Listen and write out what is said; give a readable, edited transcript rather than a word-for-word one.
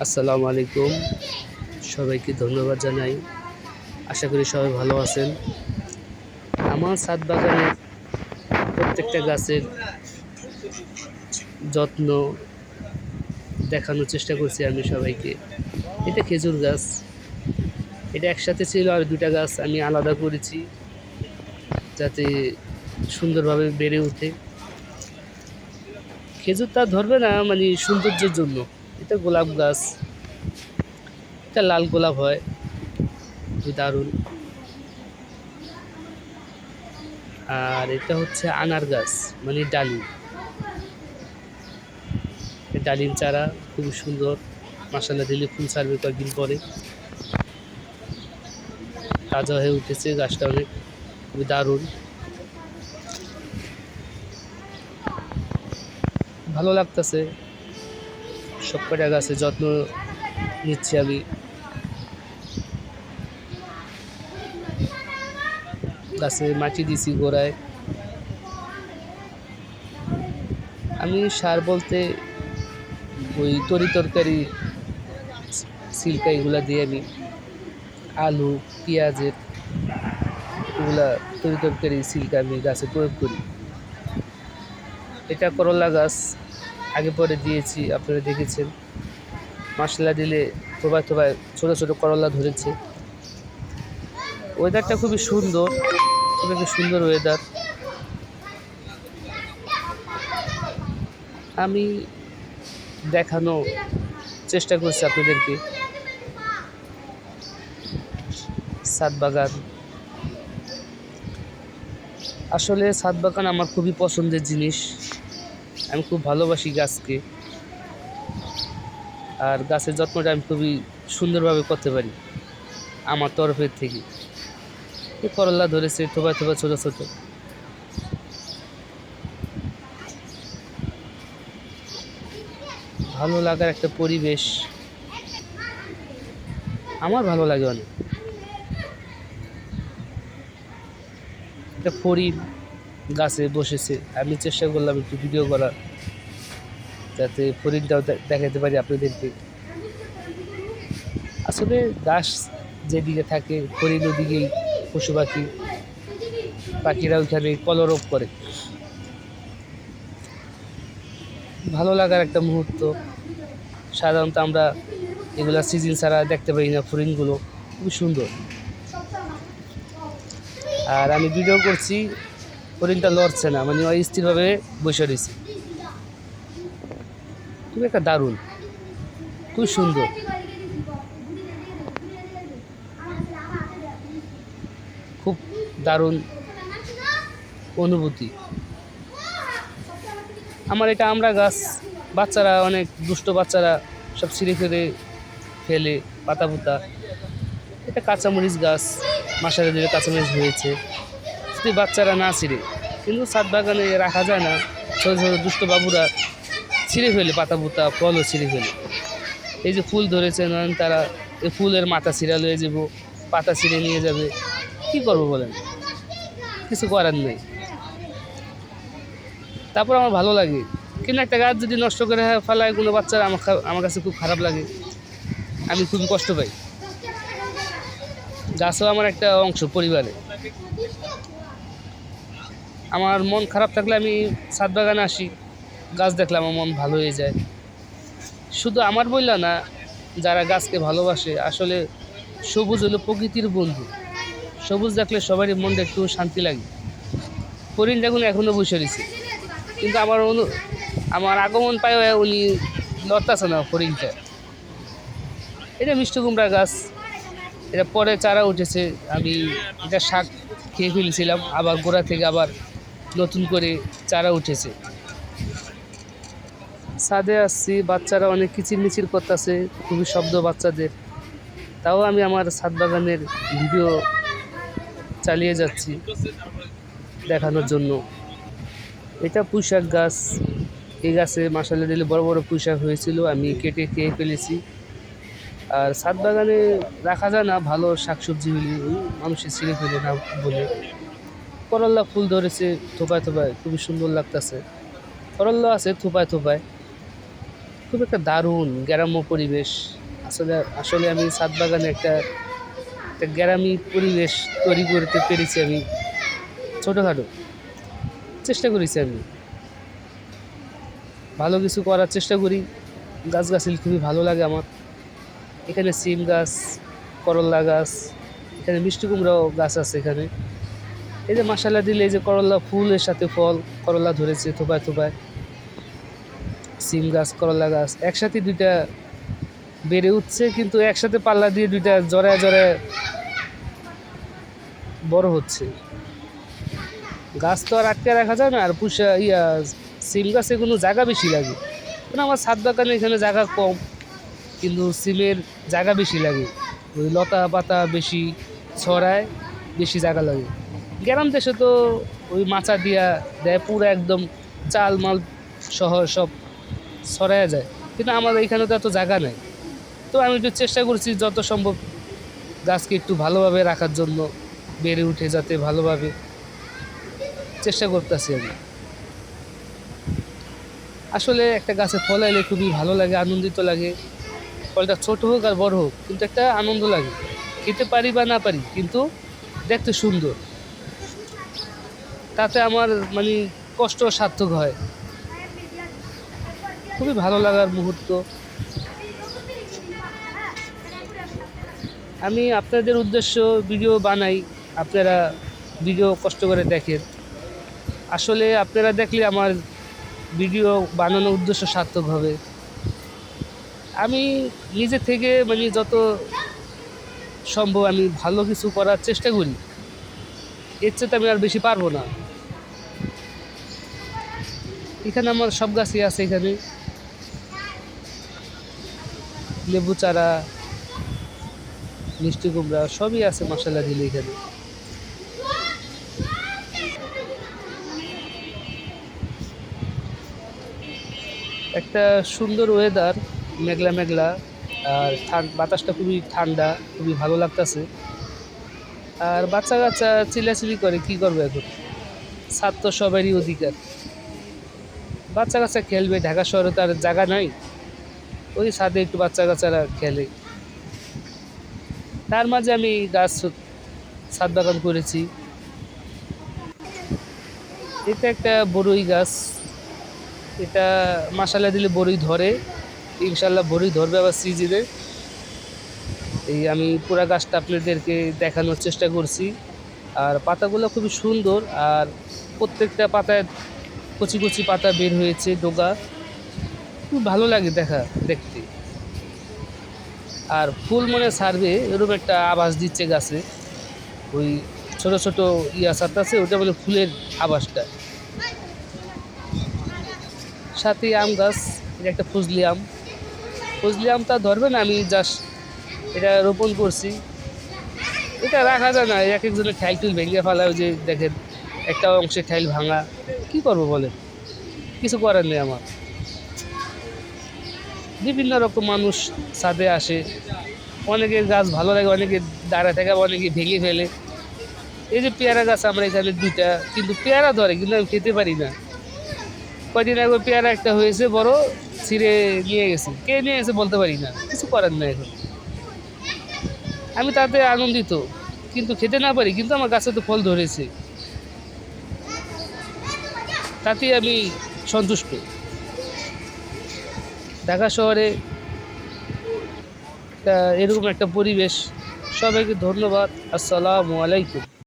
আসসালামু আলাইকুম। সবাইকে ধন্যবাদ জানাই। আশা করি সবাই ভালো আছেন। আমার ছাদ বাগানের প্রত্যেকটা গাছের যত্ন দেখানোর চেষ্টা করছি আমি সবাইকে। এটা খেজুর গাছ। এটা একসাথে ছিল আর ২টা গাছ আমি আলাদা করেছি যাতে সুন্দরভাবে বেড়ে ওঠে। খেজুর তা ধরবে না মানে সৌন্দর্যের জন্য। এটা গোলাপ গাছ। এটা লাল গোলাপ হয়, খুবই দারুণ। আর এটা হচ্ছে আনার গাছ মানে ডালিম। ডালিম চারা খুবই সুন্দর, মাশাআল্লাহ দিলে ফুল ছাড়বে কয়েকদিন পরে। তাজা হয়ে উঠেছে গাছটা, অনেক খুবই দারুণ, ভালো লাগতেছে। সব কটা গাছের যত্ন নিচ্ছি আমি। গাছে মাটি দিছি গোড়ায়। আমি সার বলতে ওই তরি তরকারি সিল্কা এগুলা দিয়ে আমি আলু পেঁয়াজের এগুলা তরি তরকারি সিল্কা আমি গাছে প্রয়োগ করি। এটা করলা গাছ, আগে পরে দিয়েছি, আপনারা দেখেছেন। মশলা দিলে থোবায় থোবায় ছোটো ছোটো করলা ধরেছে। ওয়েদারটা খুবই সুন্দর, খুবই একটা সুন্দর ওয়েদার। আমি দেখানো চেষ্টা করছি আপনাদেরকে ছাদ বাগান। আসলে ছাদ বাগান আমার খুবই পছন্দের জিনিস। আমি খুব ভালোবাসি গাছকে, আর গাছের যত্নটা আমি খুবই সুন্দরভাবে করতে পারি আমার তরফের থেকে। এই করলা ধরেছে থোপা থোপা ছোটো ছোটো। ভালো লাগার একটা পরিবেশ, আমার ভালো লাগে অনেক। একটা ফড়িং গাছে বসেছে, আমি চেষ্টা করলাম একটু ভিডিও করার যাতে ফড়িংটাও দেখাতে পারি আপনাদেরকে। আসলে গাছ যেদিকে থাকে ফড়িং ওদিকেই পশু পাখি, পাখিরা ওইখানে কলরব করে। ভালো লাগার একটা মুহূর্ত। সাধারণত আমরা এগুলা সিজন ছাড়া দেখতে পাই না, ফড়িংগুলো খুবই সুন্দর। আর আমি ভিডিও করছি, ফড়িংটা লড়ছে না, মানে অস্থিরভাবে বসে রয়েছে। খুব একটা দারুণ, খুব সুন্দর, খুব দারুণ অনুভূতি। আমার এটা আমরা গাছ, বাচ্চারা অনেক দুষ্ট বাচ্চারা সব ছিঁড়ে ফেলে ফেলে পাতা পুতা। এটা কাঁচামরিচ গাছ, মাসারে দিলে কাঁচামরিচ হয়েছে যদি বাচ্চারা না ছিঁড়ে। কিন্তু ছাদ বাগানে রাখা যায় না, ছোটো ছোটো দুষ্ট বাবুরা ছিঁড়ে ফেলে পাতা পুতা, ফলও ছিঁড়ে ফেলে। এই যে ফুল ধরেছে নয়ন তারা, এই ফুলের মাথা ছিঁড়া লয়ে যাব, পাতা ছিঁড়ে নিয়ে যাবে, কি করবো বলেন, কিছু করার নেই। তারপর আমার ভালো লাগে, কিন্তু একটা গাছ যদি নষ্ট করে ফেলায় কোনো বাচ্চারা, আমার কাছে খুব খারাপ লাগে, আমি খুবই কষ্ট পাই। গাছও আমার একটা অংশ পরিবারে। আমার মন খারাপ থাকলে আমি ছাদ বাগানে আসি, গাছ দেখলে আমার মন ভালো হয়ে যায়। শুধু আমার বললা না, যারা গাছকে ভালোবাসে, আসলে সবুজ হলো প্রকৃতির বন্ধু। সবুজ দেখলে সবারই মনটা একটু শান্তি লাগে। হরিণ দেখুন এখনও বসে রয়েছে, কিন্তু আমার আগমন পায় উনি লড়তেছে না হরিণটা। এটা মিষ্টি কুমড়া গাছ, এটা পরে চারা উঠেছে। আমি এটা শাক খেয়ে ফেলেছিলাম, আবার গোড়া থেকে আবার নতুন করে চারা উঠেছে। ছাদে আসছি, বাচ্চারা অনেক কিচিরমিচির করতেছে, খুবই শব্দ বাচ্চাদের। তাও আমি আমার ছাদ বাগানের ভিডিও চালিয়ে যাচ্ছি দেখানোর জন্য। এটা পুঁইশাক গাছ, এই গাছে মাশাআল্লাহ দিলে বড় বড় পুঁইশাক হয়েছিল, আমি কেটে খেয়ে ফেলেছি। আর ছাদ বাগানে রাখা যায় না ভালো শাকসবজি হলে, মানুষের ছিঁড়ে ফেলে না বলে। করল্লা ফুল ধরেছে থোপায় থোপায়, খুবই সুন্দর লাগতেছে। করল্লা আছে থোপায় থোপায়। খুব একটা দারুণ গ্রাম্য পরিবেশ। আসলে আসলে আমি ছাদ বাগানে একটা একটা গ্রামীণ পরিবেশ তৈরি করতে পেরেছি আমি। ছোটোখাটো চেষ্টা করেছি আমি, ভালো কিছু করার চেষ্টা করি। গাছগাছালি খুবই ভালো লাগে আমার। এখানে সিম গাছ, করল্লা গাছ, এখানে মিষ্টি কুমড়াও গাছ আছে এখানে। এই যে মাসালা দিলে এই যে করল্লা ফুলের সাথে ফল, করল্লা ধরেছে থোপায় থোপায়। সিম গাছ, করল্লা গাছ একসাথে দুইটা বেড়ে উঠছে, কিন্তু একসাথে পাল্লা দিয়ে দুইটা জড়ায় জড়ায় বড় হচ্ছে। গাছ তো আর আটকে রাখা যায় না। আর সিম গাছে কোনো জায়গা বেশি লাগে, কারণ আমার ছাদ বাগানে এখানে জায়গা কম, কিন্তু সিমের জায়গা বেশি লাগে। ওই লতা পাতা বেশি ছড়ায়, বেশি জায়গা লাগে। গ্রাম দেশে তো ওই মাচা দিয়া দেয়, পুরো একদম চাল মাল সহ সব ছড়ায় যায়, কিন্তু আমাদের এখানে তো এত জায়গা নেই। তো আমি একটু চেষ্টা করছি যত সম্ভব গাছকে একটু ভালোভাবে রাখার জন্য, বেড়ে উঠে যাতে ভালোভাবে, চেষ্টা করতেছি আমি। আসলে একটা গাছে ফল এলে খুবই ভালো লাগে, আনন্দিত লাগে। ফলটা ছোট হোক আর বড় হোক, কিন্তু একটা আনন্দ লাগে। খেতে পারি বা না পারি, কিন্তু দেখতে সুন্দর, তাতে আমার মানে কষ্ট সার্থক হয়। খুবই ভালো লাগার মুহূর্ত। আমি আপনাদের উদ্দেশ্য ভিডিও বানাই, আপনারা ভিডিও কষ্ট করে দেখেন। আসলে আপনারা দেখলে আমার ভিডিও বানানোর উদ্দেশ্য সার্থক হবে। আমি নিজে থেকে মানে যত সম্ভব আমি ভালো কিছু করার চেষ্টা করি, এর চেয়ে আমি আর বেশি পারবো না। এখানে আমার সব গাছই আছে, এখানে লেবু চারা, মিষ্টি কুমড়া সবই আছে মশলা দিলে এখানে। একটা সুন্দর ওয়েদার, মেঘলা মেঘলা, আর বাতাসটা খুবই ঠান্ডা, খুবই ভালো লাগতেছে। আর বাচ্চা কাচ্চা চিল্লাচিল্লি করে, কি করবে এখন? ছাদ তো সবারই অধিকার, বাচ্চা কাচ্চা খেলবে। ঢাকা শহরে তার জায়গা নাই, ওই ছাদে একটু বাচ্চা কাচ্চারা খেলে। তার মাঝে আমি ছাদ বাগান করেছি। এটা একটা বড়ই গাছ, এটা মাসালা দিলে বড়ই ধরে, ইনশাল্লাহ বড়ই ধরবে আবার সিজনে। এই আমি পুরা গাছটা আপনাদেরকে দেখানোর চেষ্টা করছি। আর পাতাগুলো খুবই সুন্দর, আর প্রত্যেকটা পাতায় কচি কচি পাতা বের হয়েছে, ডোগা, খুব ভালো লাগে দেখতে। আর ফুল মনে ছাড়বে এরকম একটা আভাস দিচ্ছে গাছে, ওই ছোট ছোট ছাড়তেছে, ওটা বলে ফুলের আভাসটা। সাথে আম গাছ, এটা একটা ফজলি আমটা ধরবে না, আমি জাস্ট এটা রোপণ করছি। এটা রাখা যায় না, এক একজনের ঠাইল টুল ভেঙে ফেলা, ওই যে দেখেন একটা অংশে ঠাইল ভাঙা, কি করবো বলে, কিছু করার নেই আমার। বিভিন্ন রকম মানুষ ছাদে আসে, অনেকের গাছ ভালো লাগে, অনেকে দাঁড়া থাকে, অনেকে ভেঙে ফেলে। এই যে পেয়ারা গাছ আমরা এখানে দুইটা, কিন্তু পেয়ারা ধরে, কিন্তু আমি খেতে পারি না। কয়দিন আগে পেয়ারা একটা হয়েছে বড়, ছিঁড়ে নিয়ে গেছে, কে নিয়ে গেছে বলতে পারি না, কিছু করার নেই এখন। আমি তাতে আনন্দিত, কিন্তু খেতে না পারি, কিন্তু আমার গাছে তো ফল ধরেছে, তাতেই আমি সন্তুষ্ট। ঢাকা শহরে এরকম একটা পরিবেশ। সবাইকে ধন্যবাদ। আসসালামু আলাইকুম।